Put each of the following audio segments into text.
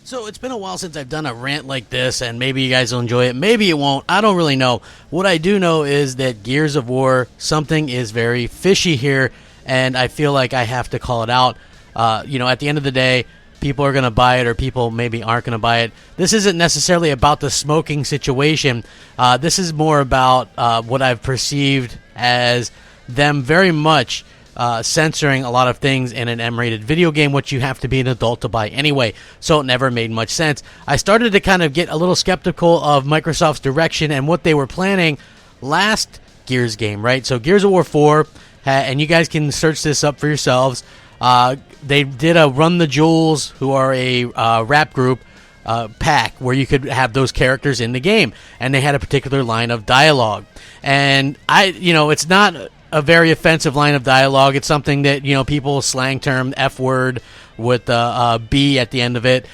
So it's been a while since I've done a rant like this, and maybe you guys will enjoy it, maybe you won't, I don't really know. What I do know is that Gears of War, something is very fishy here, and I feel like I have to call it out. At the end of the day, people are going to buy it, or people maybe aren't going to buy it. This isn't necessarily about the smoking situation. This is more about what I've perceived as them very much censoring a lot of things in an M-rated video game, which you have to be an adult to buy anyway, so it never made much sense. I started to kind of get a little skeptical of Microsoft's direction and what they were planning last Gears game, right? So Gears of War 4, and you guys can search this up for yourselves, they did a Run the Jewels, who are a rap group, pack where you could have those characters in the game, and they had a particular line of dialogue. And it's not a very offensive line of dialogue. It's something that people slang term F word with a B at the end of it.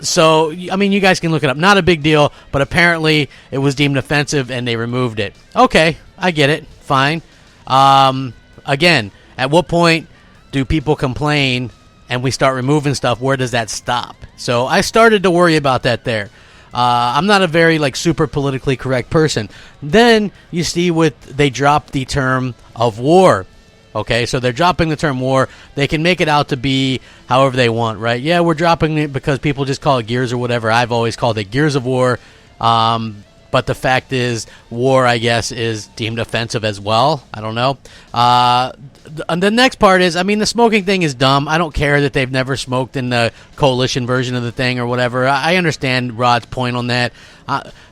So you guys can look it up. Not a big deal, but apparently it was deemed offensive and they removed it. Okay, I get it. Fine. Again, at what point do people complain and we start removing stuff? Where does that stop? So I started to worry about that there. I'm not a very super politically correct person. Then you see they dropped the term of war. Okay, so they're dropping the term war. They can make it out to be however they want, right? Yeah, we're dropping it because people just call it Gears or whatever. I've always called it Gears of War. But the fact is, war, I guess, is deemed offensive as well. I don't know. The next part is, the smoking thing is dumb. I don't care that they've never smoked in the Coalition version of the thing or whatever. I understand Rod's point on that.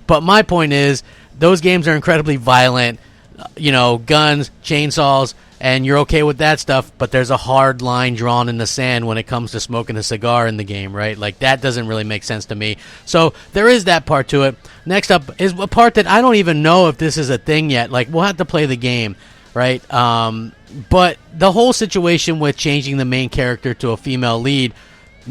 But my point is, those games are incredibly violent. Guns, chainsaws, and you're okay with that stuff, but there's a hard line drawn in the sand when it comes to smoking a cigar in the game, right? That doesn't really make sense to me. So there is that part to it. Next up is a part that I don't even know if this is a thing yet. We'll have to play the game, right? But the whole situation with changing the main character to a female lead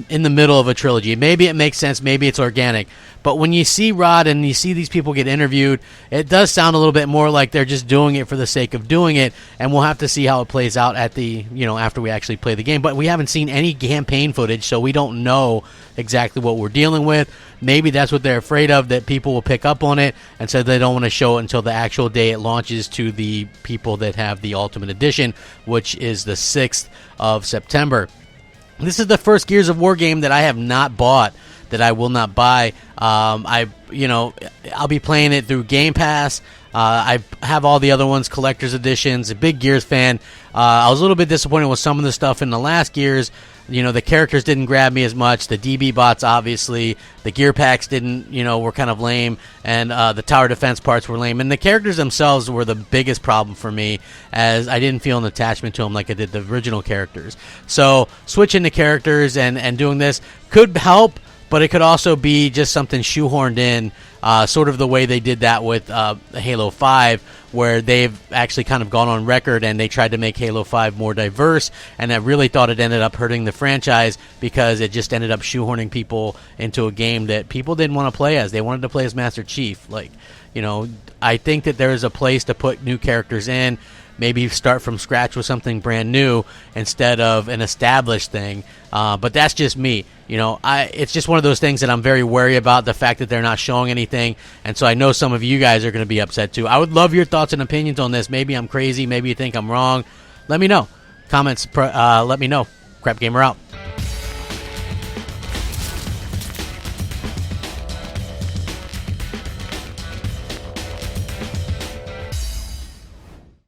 in the middle of a trilogy, maybe it makes sense, maybe it's organic, but when you see Rod and you see these people get interviewed, it does sound a little bit more like they're just doing it for the sake of doing it, and we'll have to see how it plays out at the after we actually play the game. But we haven't seen any campaign footage, so we don't know exactly what we're dealing with. Maybe that's what they're afraid of, that people will pick up on it, and so they don't want to show it until the actual day it launches to the people that have the Ultimate Edition, which is the 6th of September. This is the first Gears of War game that I have not bought, that I will not buy. I'll be playing it through Game Pass. I have all the other ones, collector's editions. A big Gears fan. I was a little bit disappointed with some of the stuff in the last Gears. The characters didn't grab me as much. The DB bots, obviously. The gear packs were kind of lame. And the tower defense parts were lame. And the characters themselves were the biggest problem for me, as I didn't feel an attachment to them like I did the original characters. So switching the characters and doing this could help, but it could also be just something shoehorned in, sort of the way they did that with Halo 5, where they've actually kind of gone on record and they tried to make Halo 5 more diverse, and I really thought it ended up hurting the franchise because it just ended up shoehorning people into a game that people didn't want to play as. They wanted to play as Master Chief. I think that there is a place to put new characters in, maybe start from scratch with something brand new instead of an established thing. But that's just me. It's just one of those things that I'm very wary about, the fact that they're not showing anything. And so I know some of you guys are going to be upset too. I would love your thoughts and opinions on this. Maybe I'm crazy. Maybe you think I'm wrong. Let me know. Comments, let me know. Crapgamer out.